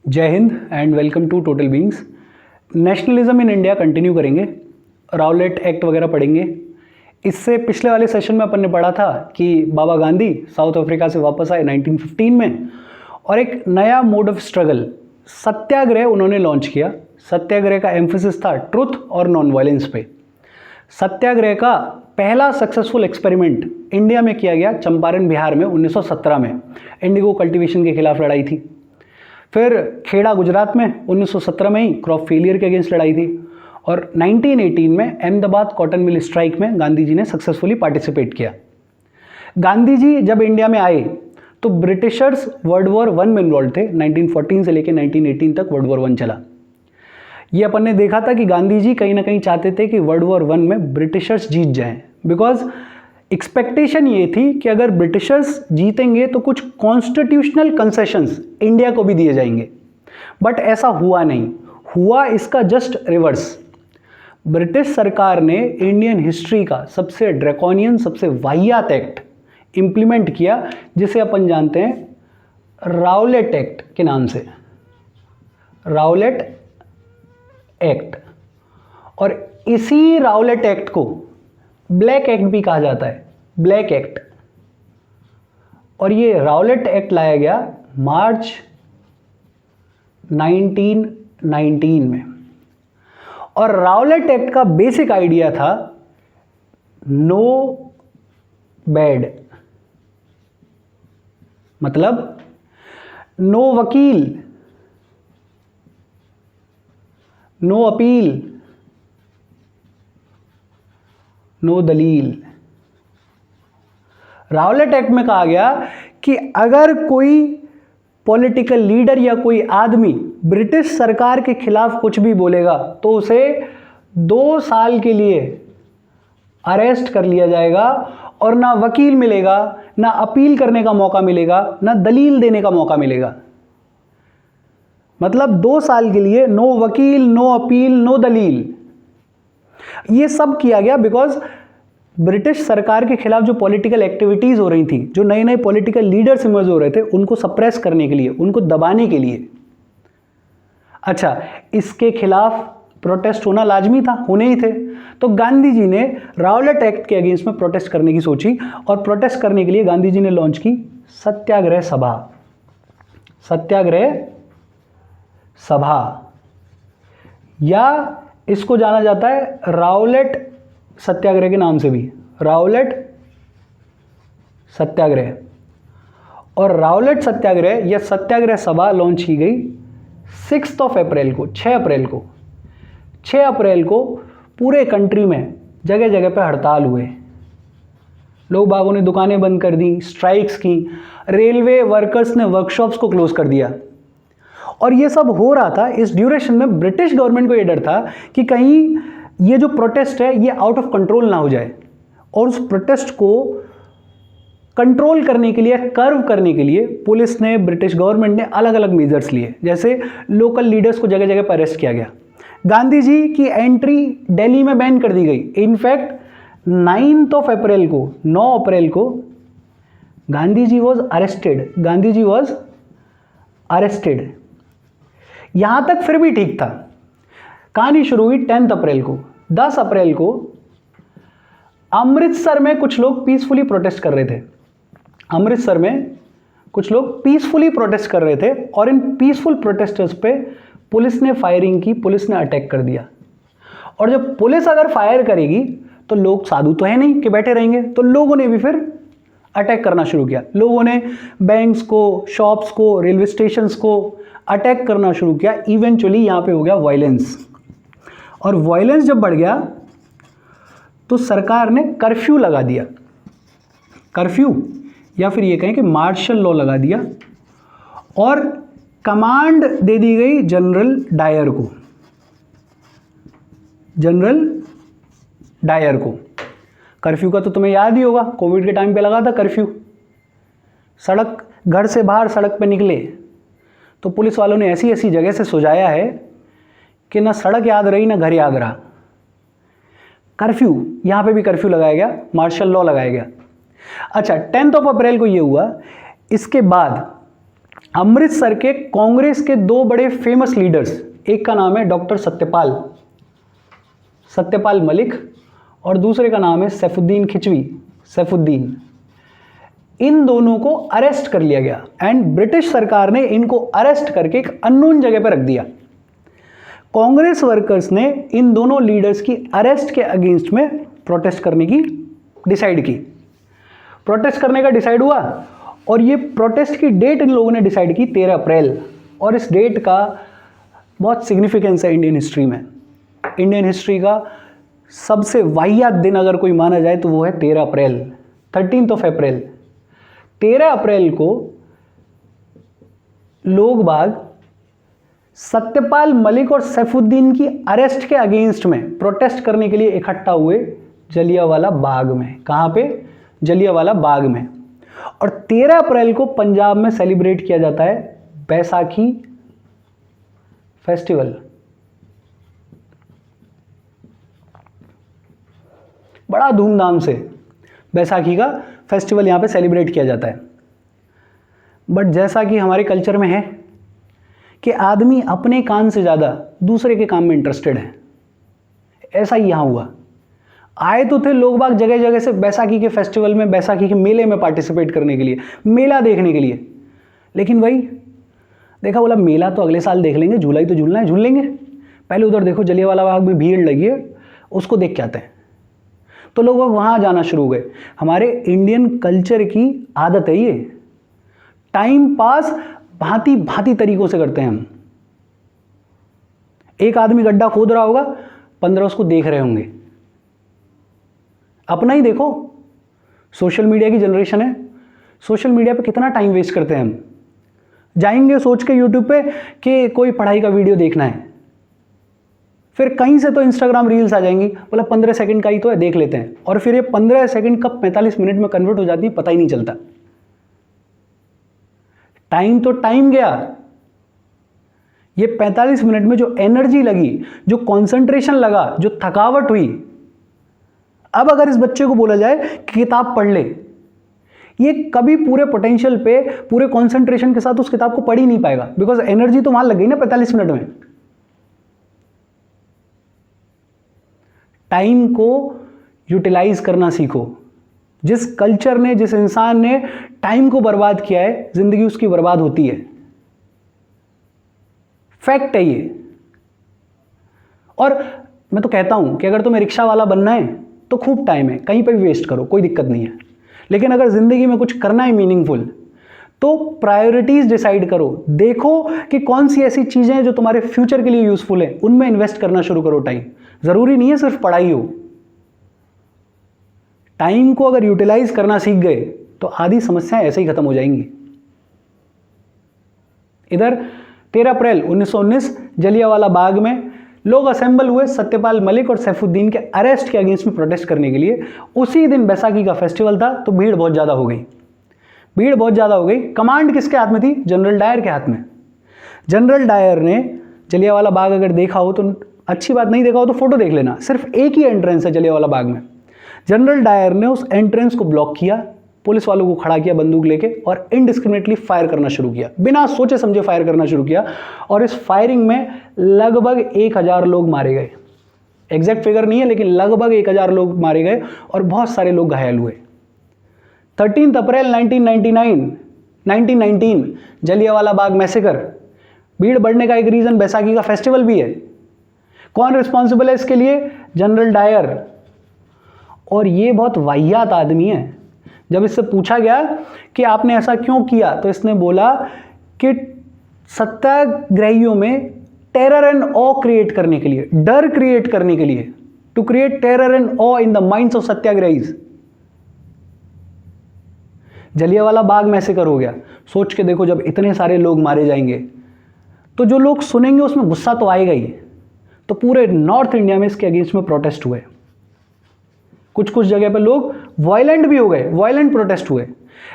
जय Hind and welcome to total beings. Nationalism in India continue करेंगे, Rowlatt act वगैरह पढ़ेंगे। इससे पिछले वाले सेशन में अपन ने पढ़ा था कि बाबा गांधी साउथ अफ्रीका से वापस आए 1915 में और एक नया मोड ऑफ स्ट्रगल सत्याग्रह उन्होंने लॉन्च किया। सत्याग्रह का एम्फेसिस था ट्रुथ और नॉन वायलेंस पे। सत्याग्रह का पहला सक्सेसफुल एक्सपेरिमेंट इंडिया में किया गया चंपारण बिहार में 1917 में। इंडिगो कल्टीवेशन के खिलाफ लड़ाई थी। फिर खेड़ा गुजरात में 1917 में ही क्रॉप फेलियर के अगेंस्ट लड़ाई थी और 1918 में अहमदाबाद कॉटन मिल स्ट्राइक में गांधी जी ने सक्सेसफुली पार्टिसिपेट किया। गांधी जी जब इंडिया में आए तो ब्रिटिशर्स वर्ल्ड वॉर वन में इन्वॉल्व थे। 1914 से लेकर 1918 तक वर्ल्ड वॉर वन चला। ये अपन ने देखा था कि गांधी जी कहीं ना कहीं चाहते थे कि वर्ल्ड वॉर वन में ब्रिटिशर्स जीत जाएं, बिकॉज एक्सपेक्टेशन ये थी कि अगर ब्रिटिशर्स जीतेंगे तो कुछ कॉन्स्टिट्यूशनल कंसेशंस इंडिया को भी दिए जाएंगे। बट ऐसा हुआ नहीं, हुआ इसका जस्ट रिवर्स। ब्रिटिश सरकार ने इंडियन हिस्ट्री का सबसे ड्रैकोनियन, सबसे वाहियात एक्ट इंप्लीमेंट किया, जिसे अपन जानते हैं राउलेट एक्ट के नाम से, राउलेट एक्ट। और इसी राउलेट एक्ट को ब्लैक एक्ट भी कहा जाता है, ब्लैक एक्ट। और ये राउलेट एक्ट लाया गया मार्च 1919 में। और राउलेट एक्ट का बेसिक आइडिया था नो बेड, मतलब नो वकील, नो अपील, नो दलील। राउलेट एक्ट में कहा गया कि अगर कोई पॉलिटिकल लीडर या कोई आदमी ब्रिटिश सरकार के खिलाफ कुछ भी बोलेगा तो उसे 2 साल के लिए अरेस्ट कर लिया जाएगा और ना वकील मिलेगा, ना अपील करने का मौका मिलेगा, ना दलील देने का मौका मिलेगा। मतलब 2 साल के लिए नो वकील, नो अपील, नो दलील। ये सब किया गया बिकॉज ब्रिटिश सरकार के खिलाफ जो पॉलिटिकल एक्टिविटीज हो रही थी, जो नए नए पॉलिटिकल लीडर्स इमर्ज हो रहे थे, उनको सप्रेस करने के लिए, उनको दबाने के लिए। अच्छा, इसके खिलाफ प्रोटेस्ट होना लाजमी था, होने ही थे। तो गांधी जी ने राउलेट एक्ट के अगेंस्ट में प्रोटेस्ट करने की सोची और प्रोटेस्ट करने के लिए गांधी जी ने लॉन्च की सत्याग्रह सभा। सत्याग्रह सभा, या इसको जाना जाता है राउलेट सत्याग्रह के नाम से भी, राउलेट सत्याग्रह। और राउलेट सत्याग्रह या सत्याग्रह सभा लॉन्च की गई 6 अप्रैल को, 6 अप्रैल को। 6 अप्रैल को पूरे कंट्री में जगह जगह पे हड़ताल हुए। लोग बागों ने दुकानें बंद कर दी, स्ट्राइक्स की, रेलवे वर्कर्स ने वर्कशॉप्स को क्लोज कर दिया। और ये सब हो रहा था इस ड्यूरेशन में ब्रिटिश गवर्नमेंट को ये डर था कि कहीं ये जो प्रोटेस्ट है ये आउट ऑफ कंट्रोल ना हो जाए। और उस प्रोटेस्ट को कंट्रोल करने के लिए, कर्व करने के लिए पुलिस ने, ब्रिटिश गवर्नमेंट ने अलग अलग मेजर्स लिए। जैसे लोकल लीडर्स को जगह जगह पर अरेस्ट किया गया। गांधी जी की एंट्री दिल्ली में बैन कर दी गई। इनफैक्ट 9 अप्रैल को, 9 अप्रैल को Gandhi ji was arrested. Gandhi ji was arrested. यहां तक फिर भी ठीक था। कहानी शुरू हुई 10 अप्रैल को। 10 अप्रैल को अमृतसर में कुछ लोग पीसफुली प्रोटेस्ट कर रहे थे। अमृतसर में कुछ लोग पीसफुली प्रोटेस्ट कर रहे थे और इन पीसफुल प्रोटेस्टर्स पे पुलिस ने फायरिंग की, पुलिस ने अटैक कर दिया। और जब पुलिस अगर फायर करेगी तो लोग साधु तो है नहीं कि बैठे रहेंगे, तो लोगों ने भी फिर अटैक करना शुरू किया। लोगों ने बैंक्स को, शॉप्स को, रेलवे स्टेशंस को अटैक करना शुरू किया। इवेंचुअली यहाँ पे हो गया वायलेंस। और वायलेंस जब बढ़ गया तो सरकार ने कर्फ्यू लगा दिया। कर्फ्यू या फिर ये कहें कि मार्शल लॉ लगा दिया और कमांड दे दी गई जनरल डायर को। जनरल डायर को। कर्फ्यू का तो तुम्हें याद ही होगा, कोविड के टाइम पे लगा था कर्फ्यू। सड़क, घर से बाहर सड़क पे निकले तो पुलिस वालों ने ऐसी ऐसी जगह से सुझाया है कि ना सड़क याद रही ना घर याद रहा। कर्फ्यू, यहाँ पे भी कर्फ्यू लगाया गया, मार्शल लॉ लगाया गया। अच्छा, 10 अप्रैल को ये हुआ। इसके बाद अमृतसर के कांग्रेस के दो बड़े फेमस लीडर्स, एक का नाम है डॉक्टर सत्यपाल मलिक और दूसरे का नाम है सैफुद्दीन खिचवी, सैफुद्दीन। इन दोनों को अरेस्ट कर लिया गया एंड ब्रिटिश सरकार ने इनको अरेस्ट करके एक अननोन जगह पर रख दिया। कांग्रेस वर्कर्स ने इन दोनों लीडर्स की अरेस्ट के अगेंस्ट में प्रोटेस्ट करने की डिसाइड की। प्रोटेस्ट करने का डिसाइड हुआ और ये प्रोटेस्ट की डेट इन लोगों ने डिसाइड की 13 अप्रैल, और इस डेट का बहुत सिग्निफिकेंस है इंडियन हिस्ट्री में। इंडियन हिस्ट्री का सबसे वाहियात दिन अगर कोई माना जाए तो वो है 13 अप्रैल, 13th अप्रैल। 13 अप्रैल को लोग बाग सत्यपाल मलिक और सैफुद्दीन की अरेस्ट के अगेंस्ट में प्रोटेस्ट करने के लिए इकट्ठा हुए जलियांवाला बाग में। कहाँ पे? जलियांवाला बाग में। और 13 अप्रैल को पंजाब में सेलिब्रेट किया जाता है बैसाखी फेस्टिवल। बड़ा धूमधाम से बैसाखी का फेस्टिवल यहाँ पे सेलिब्रेट किया जाता है। बट जैसा कि हमारे कल्चर में है कि आदमी अपने काम से ज़्यादा दूसरे के काम में इंटरेस्टेड है, ऐसा ही यहाँ हुआ। आए तो थे लोग बाग जगह जगह से बैसाखी के फेस्टिवल में, बैसाखी के मेले में पार्टिसिपेट करने के लिए, मेला देखने के लिए। लेकिन वही देखा, बोला मेला तो अगले साल देख लेंगे, झूला ही तो झूलना है, झूल लेंगे। पहले उधर देखो जलियांवाला बाग में भीड़ लगी है, उसको देख के आते हैं। तो लोग वहाँ जाना शुरू हो गए। हमारे इंडियन कल्चर की आदत है ये, टाइम पास भांति भांति तरीकों से करते हैं हम। एक आदमी गड्ढा खोद रहा होगा, 15 उसको देख रहे होंगे। अपना ही देखो, सोशल मीडिया की जनरेशन है, सोशल मीडिया पे कितना टाइम वेस्ट करते हैं हम। जाएंगे सोच के यूट्यूब पे कि कोई पढ़ाई का वीडियो देखना है, फिर कहीं से तो इंस्टाग्राम रील्स आ जाएंगी, बोला 15 सेकंड का ही तो है, देख लेते हैं। और फिर ये 15 सेकंड कब 45 मिनट में कन्वर्ट हो जाती है पता ही नहीं चलता। टाइम तो टाइम गया। ये 45 मिनट में जो एनर्जी लगी, जो कंसंट्रेशन लगा, जो थकावट हुई, अब अगर इस बच्चे को बोला जाए कि किताब पढ़ ले, ये कभी पूरे पोटेंशियल पे, पूरे कंसंट्रेशन के साथ उस किताब को पढ़ ही नहीं पाएगा, बिकॉज एनर्जी तो वहां लग गई ना 45 मिनट में। टाइम को यूटिलाइज करना सीखो। जिस कल्चर ने, जिस इंसान ने टाइम को बर्बाद किया है, जिंदगी उसकी बर्बाद होती है। फैक्ट है ये। और मैं तो कहता हूं कि अगर तुम्हें रिक्शा वाला बनना है तो खूब टाइम है, कहीं पे भी वेस्ट करो, कोई दिक्कत नहीं है। लेकिन अगर जिंदगी में कुछ करना है मीनिंगफुल, तो प्रायोरिटीज डिसाइड करो। देखो कि कौन सी ऐसी चीजें हैं जो तुम्हारे फ्यूचर के लिए यूजफुल है, उनमें इन्वेस्ट करना शुरू करो टाइम। जरूरी नहीं है सिर्फ पढ़ाई हो। टाइम को अगर यूटिलाइज करना सीख गए तो आधी समस्याएं ऐसे ही खत्म हो जाएंगी। इधर 13 अप्रैल 1919 जलियांवाला बाग में लोग असेंबल हुए सत्यपाल मलिक और सैफुद्दीन के अरेस्ट के अगेंस्ट में प्रोटेस्ट करने के लिए। उसी दिन बैसाखी का फेस्टिवल था, तो भीड़ बहुत ज़्यादा हो गई। कमांड किसके हाथ में थी? जनरल डायर के हाथ में। जनरल डायर ने जलियांवाला बाग अगर देखा हो तो अच्छी बात, नहीं देखा हो तो फोटो देख लेना। सिर्फ एक ही एंट्रेंस है जलियांवाला बाग में। जनरल डायर ने उस एंट्रेंस को ब्लॉक किया, पुलिस वालों को खड़ा किया बंदूक लेके, और इनडिस्क्रिमिनेटली फायर करना शुरू किया, बिना सोचे समझे फायर करना शुरू किया। और इस फायरिंग में लगभग 1000 लोग मारे गए। एग्जैक्ट फिगर नहीं है, लेकिन लगभग 1000 लोग मारे गए और बहुत सारे लोग घायल हुए। 13 अप्रैल 1919 जलियांवाला बाग मैसेकर। भीड़ बढ़ने का एक रीजन बैसाखी का फेस्टिवल भी है। कौन रिस्पॉन्सिबल है इसके लिए? General Dyer. और ये बहुत वाहियात आदमी है। जब इससे पूछा गया कि आपने ऐसा क्यों किया, तो इसने बोला कि सत्याग्रहियों में टेरर एंड ऑ क्रिएट करने के लिए, डर क्रिएट करने के लिए, to create terror and awe in the minds of satyagrahis. Jallianwala Bagh massacre हो गया। सोच के देखो, जब इतने सारे लोग मारे जाएंगे तो जो लोग सुनेंगे उसमें गुस्सा तो आएगा ही। तो पूरे नॉर्थ इंडिया में इसके अगेंस्ट में प्रोटेस्ट हुए। कुछ जगह पर लोग वायलेंट भी हो गए, वायलेंट प्रोटेस्ट हुए।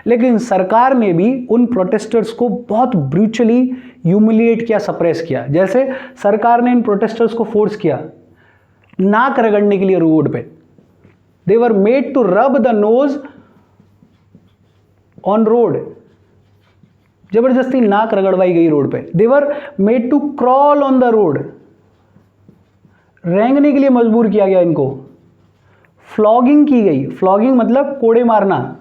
लेकिन सरकार ने भी उन प्रोटेस्टर्स को बहुत ब्रूचली ह्यूमिलिएट किया, सप्रेस किया। जैसे सरकार ने इन प्रोटेस्टर्स को फोर्स किया नाक रगड़ने के लिए रोड पे। They were made to rub the nose on road. जबरदस्ती नाक रगड़वाई गई रोड पे, they were made to crawl on the road, रेंगने के लिए मजबूर किया गया इनको, फ्लॉगिंग की गई, फ्लॉगिंग मतलब कोड़े मारना,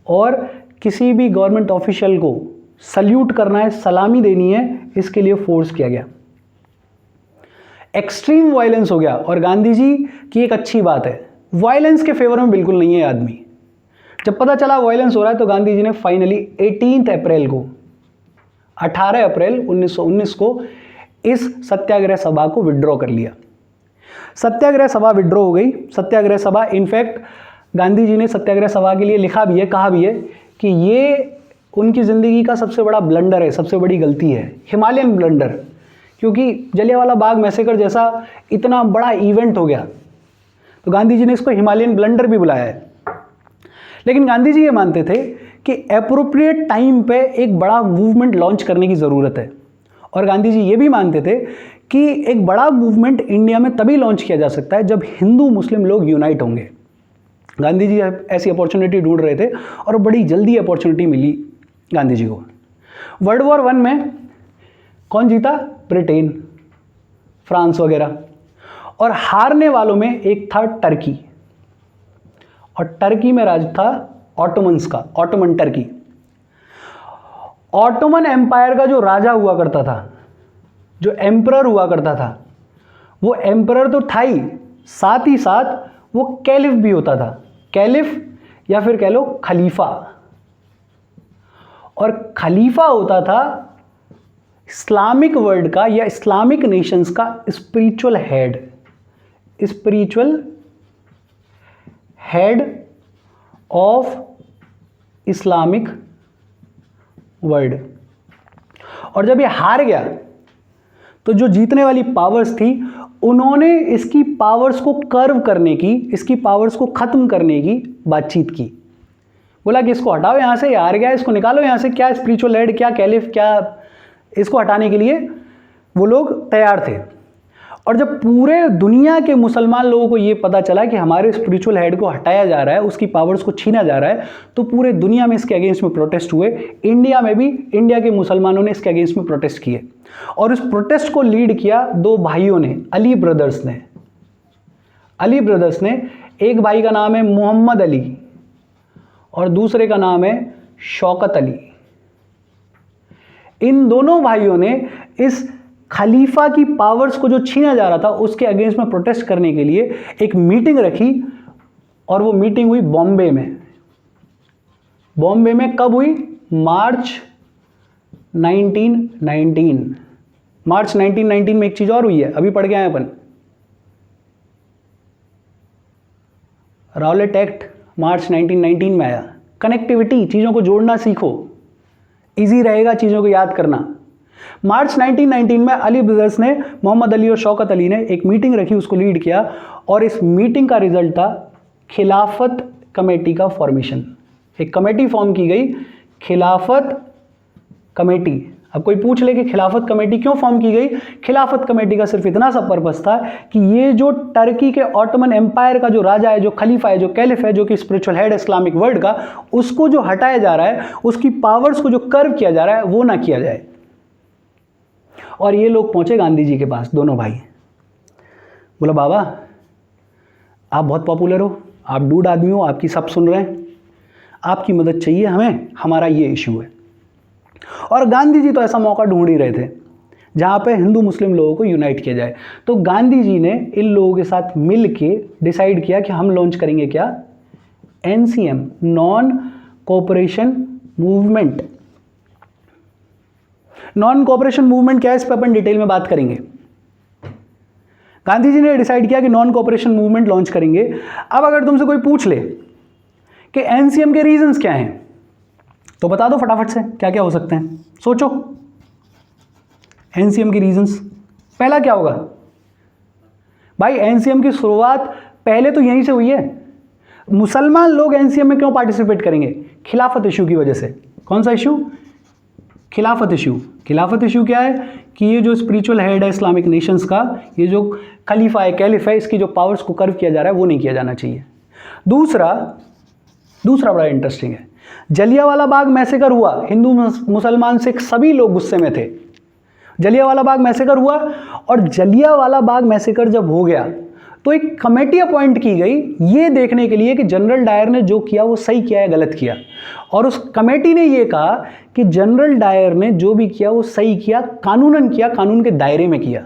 और किसी भी गवर्नमेंट ऑफिशियल को सल्यूट करना है, सलामी देनी है, इसके लिए फोर्स किया गया। एक्सट्रीम वायलेंस हो गया। और गांधी जी की एक अच्छी बात है, वायलेंस के फेवर में बिल्कुल नहीं है आदमी। जब पता चला वायलेंस हो रहा है तो गांधी जी ने फाइनली 18 अप्रैल को 18 अप्रैल 1919 को इस सत्याग्रह सभा को विड्रॉ कर लिया। सत्याग्रह सभा विड्रॉ हो गई। सत्याग्रह सभा, इनफैक्ट गांधी जी ने सत्याग्रह सभा के लिए लिखा भी है, कहा भी है कि ये उनकी ज़िंदगी का सबसे बड़ा ब्लंडर है, सबसे बड़ी गलती है, हिमालयन ब्लंडर, क्योंकि जलियांवाला बाग मैसेकर जैसा इतना बड़ा इवेंट हो गया, तो गांधी जी ने इसको हिमालयन ब्लंडर भी बुलाया है। लेकिन गांधी जी ये मानते थे कि एप्रोप्रिएट टाइम पे एक बड़ा मूवमेंट लॉन्च करने की ज़रूरत है, और गांधी जी ये भी मानते थे कि एक बड़ा मूवमेंट इंडिया में तभी लॉन्च किया जा सकता है जब हिंदू मुस्लिम लोग यूनाइट होंगे। गांधी जी ऐसी अपॉर्चुनिटी ढूंढ रहे थे और बड़ी जल्दी अपॉर्चुनिटी मिली गांधी जी को। वर्ल्ड वॉर 1 में कौन जीता? ब्रिटेन, फ्रांस वगैरह, और हारने वालों में एक था टर्की, और टर्की में राज था ऑटोमन्स का, ऑटोमन टर्की। ऑटोमन एम्पायर का जो राजा हुआ करता था, जो एम्परर हुआ करता था, वो एम्परर तो था ही, साथ ही साथ वो कैलिफ भी होता था। कैलिफ या फिर कह लो खलीफा, और खलीफा होता था इस्लामिक वर्ल्ड का या इस्लामिक नेशंस का spiritual head, spiritual head of Islamic world. और जब ये हार गया तो जो जीतने वाली पावर्स थी उन्होंने इसकी पावर्स को कर्व करने की, इसकी पावर्स को ख़त्म करने की बातचीत की। बोला कि इसको हटाओ यहाँ से, हार गया, इसको निकालो यहाँ से, क्या स्पिरिचुअल हेड, क्या कैलिफ, क्या, इसको हटाने के लिए वो लोग तैयार थे। और जब पूरे दुनिया के मुसलमान लोगों को ये पता चला कि हमारे स्पिरिचुअल हेड को हटाया जा रहा है, उसकी पावर्स को छीना जा रहा है, तो पूरे दुनिया में इसके अगेंस्ट में प्रोटेस्ट हुए। इंडिया में भी इंडिया के मुसलमानों ने इसके अगेंस्ट में प्रोटेस्ट किए, और इस प्रोटेस्ट को लीड किया दो भाइयों ने, अली ब्रदर्स ने। अली ब्रदर्स ने, एक भाई का नाम है मोहम्मद अली और दूसरे का नाम है शौकत अली। इन दोनों भाइयों ने इस खलीफा की पावर्स को जो छीना जा रहा था उसके अगेंस्ट में प्रोटेस्ट करने के लिए एक मीटिंग रखी, और वो मीटिंग हुई बॉम्बे में। बॉम्बे में कब हुई? मार्च 1919। मार्च 1919 में एक चीज और हुई है, अभी पढ़ के आए अपन, राउलेट एक्ट मार्च 1919 में आया। कनेक्टिविटी, चीज़ों को जोड़ना सीखो, इजी रहेगा चीज़ों को याद करना। मार्च 1919 में अली ब्रदर्स ने, मोहम्मद अली और शौकत अली ने एक मीटिंग रखी, उसको लीड किया, और इस मीटिंग का रिजल्ट था खिलाफत कमेटी का फॉर्मेशन। एक कमेटी फॉर्म की गई, खिलाफत कमेटी। अब कोई पूछ ले कि खिलाफत कमेटी क्यों फॉर्म की गई? खिलाफत कमेटी का सिर्फ इतना सा पर्पस था कि ये जो टर्की के ऑटोमन एम्पायर का जो राजा है, जो खलीफा है, जो कैलिफ है, जो कि स्पिरिचुअल हेड इस्लामिक वर्ल्ड का, उसको जो हटाया जा रहा है, उसकी पावर्स को जो कर्व किया जा रहा है, वो ना किया जाए। और ये लोग पहुंचे गांधी जी के पास, दोनों भाई। बोला, बाबा आप बहुत पॉपुलर हो, आप डूड आदमी हो, आपकी सब सुन रहे हैं, आपकी मदद चाहिए हमें, हमारा ये इशू है। और गांधी जी तो ऐसा मौका ढूंढ ही रहे थे जहाँ पे हिंदू मुस्लिम लोगों को यूनाइट किया जाए। तो गांधी जी ने इन लोगों के साथ मिल के डिसाइड किया कि हम लॉन्च करेंगे क्या? NCM, non cooperation movement. Non cooperation movement क्या है, इस पर अपन डिटेल में बात करेंगे। गांधी जी ने डिसाइड किया कि नॉन कोऑपरेशन मूवमेंट लॉन्च करेंगे। अब अगर तुमसे कोई पूछ ले कि NCM के रीजंस क्या हैं, तो बता दो फटाफट से क्या क्या हो सकते हैं, सोचो। NCM के रीजंस, पहला क्या होगा भाई? NCM की शुरुआत पहले तो यहीं से हुई है। मुसलमान लोग NCM में क्यों पार्टिसिपेट करेंगे? खिलाफत इशू की वजह से। कौन सा इशू? खिलाफत इशू। खिलाफत इशू क्या है कि ये जो स्पिरिचुअल हेड है इस्लामिक नेशंस का, ये जो खलीफा है, कैलिफ है, इसकी जो पावर्स को कर्व किया जा रहा है वो नहीं किया जाना चाहिए। दूसरा बड़ा इंटरेस्टिंग है जलियांवाला बाग मैसेकर हुआ, हिंदू मुसलमान सिख सभी लोग गुस्से में थे। जलियांवाला बाग मैसेकर हुआ और जलियांवाला बाग मैसेकर जब हो गया तो एक कमेटी अपॉइंट की गई ये देखने के लिए कि जनरल डायर ने जो किया वो सही किया या गलत किया। और उस कमेटी ने ये कहा कि जनरल डायर ने जो भी किया वो सही किया, कानूनन किया, कानून के दायरे में किया।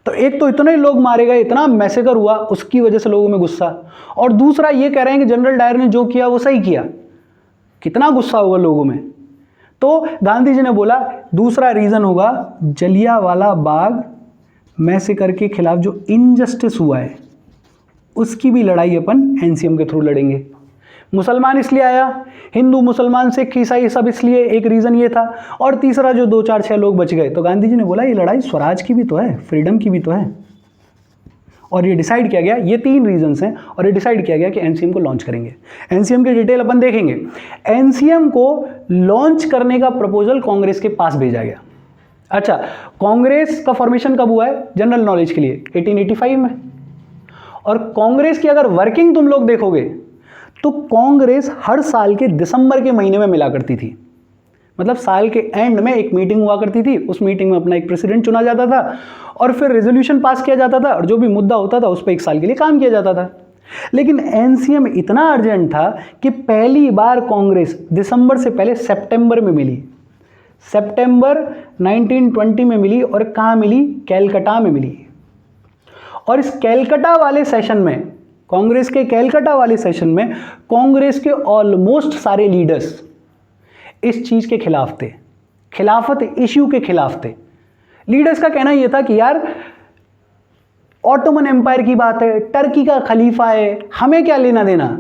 तो एक तो इतने लोग मारे गए, इतना मैसेकर हुआ, उसकी वजह से लोगों में गुस्सा, और दूसरा ये कह रहे हैं कि जनरल डायर ने जो किया वो सही किया। कितना गुस्सा होगा लोगों में। तो गांधी जी ने बोला दूसरा रीजन होगा जलियांवाला बाग मैसेकर के खिलाफ जो इनजस्टिस हुआ है उसकी भी लड़ाई अपन एनसीएम के थ्रू लड़ेंगे। मुसलमान इसलिए आया, हिंदू मुसलमान सिख ईसाई सब इसलिए, एक रीज़न ये था, और तीसरा जो 2 4 6 लोग बच गए। तो गांधी जी ने बोला ये लड़ाई स्वराज की भी तो है, फ्रीडम की भी तो है, और ये डिसाइड किया गया, ये 3 रीजंस हैं, और ये डिसाइड किया गया कि एनसीएम को लॉन्च करेंगे। एनसीएम की डिटेल अपन देखेंगे। एनसीएम को लॉन्च करने का प्रपोजल कांग्रेस के पास भेजा गया। अच्छा, कांग्रेस का फॉर्मेशन कब हुआ है जनरल नॉलेज के लिए? 1885 में। और कांग्रेस की अगर वर्किंग तुम लोग देखोगे तो कांग्रेस हर साल के दिसंबर के महीने में मिला करती थी। मतलब साल के एंड में एक मीटिंग हुआ करती थी, उस मीटिंग में अपना एक प्रेसिडेंट चुना जाता था और फिर रेजोल्यूशन पास किया जाता था, और जो भी मुद्दा होता था उस पर 1 साल के लिए काम किया जाता था। लेकिन एनसीएम इतना अर्जेंट था कि पहली बार कांग्रेस दिसंबर से पहले सितंबर में मिली। सितंबर 1920 में मिली, और कहाँ मिली? कैलकाटा में मिली। और इस कैलकाटा वाले सेशन में, कांग्रेस के कैलकाटा वाले सेशन में, कांग्रेस के ऑलमोस्ट सारे लीडर्स इस चीज के खिलाफ थे, खिलाफत इश्यू के खिलाफ थे। लीडर्स का कहना यह था कि यार ऑटोमन एम्पायर की बात है, टर्की का खलीफा है, हमें क्या लेना देना,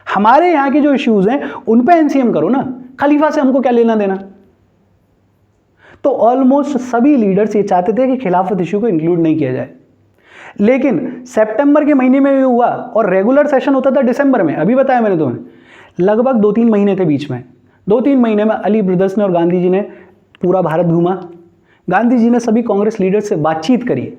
हमारे यहां के जो इश्यूज हैं उन पे एनसीएम करो ना, खलीफा से हमको क्या लेना देना। तो ऑलमोस्ट सभी लीडर्स ये चाहते थे कि खिलाफत इश्यू को इंक्लूड नहीं किया जाए। लेकिन सितंबर के महीने में ये हुआ, और रेगुलर सेशन होता था दिसंबर में। अभी बताया मैंने तुम्हें, लगभग 2-3 महीने थे बीच में। 2-3 महीने में अली ब्रदर्स ने और गांधी जी ने पूरा भारत घूमा। गांधी जी ने सभी कांग्रेस लीडर से बातचीत करी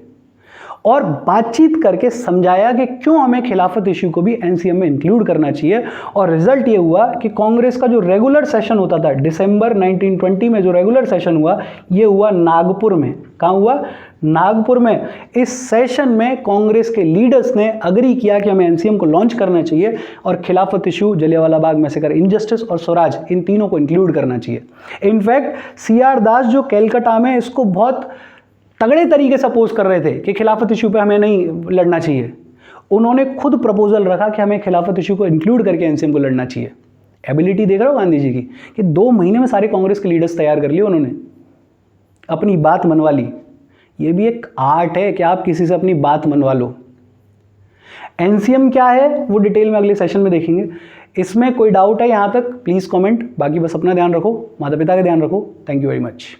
और बातचीत करके समझाया कि क्यों हमें खिलाफत इश्यू को भी एनसीएम में इंक्लूड करना चाहिए। और रिजल्ट ये हुआ कि कांग्रेस का जो रेगुलर सेशन होता था दिसंबर 1920 में, जो रेगुलर सेशन हुआ ये हुआ नागपुर में। कहाँ हुआ? नागपुर में। इस सेशन में कांग्रेस के लीडर्स ने अग्री किया कि हमें एनसीएम को लॉन्च करना चाहिए और खिलाफत issue, Jallianwala Bagh massacre, injustice और स्वराज, इन तीनों को इंक्लूड करना चाहिए। इनफैक्ट सीआर दास जो कैलकाटा में इसको बहुत तगड़े तरीके से अपोज कर रहे थे कि खिलाफत इशू पे हमें नहीं लड़ना चाहिए, उन्होंने खुद प्रपोजल रखा कि हमें खिलाफत इशू को इंक्लूड करके एनसीएम को लड़ना चाहिए। एबिलिटी देख रहे हो गांधी जी की, कि 2 महीने में सारे कांग्रेस के लीडर्स तैयार कर लिए उन्होंने, अपनी बात मनवा ली। ये भी एक आर्ट है कि आप किसी से अपनी बात मनवा लो। एनसीएम क्या है वो डिटेल में अगले सेशन में देखेंगे। इसमें कोई डाउट है यहाँ तक प्लीज़ कमेंट। बाकी बस अपना ध्यान रखो, माता पिता का ध्यान रखो। Thank you very much.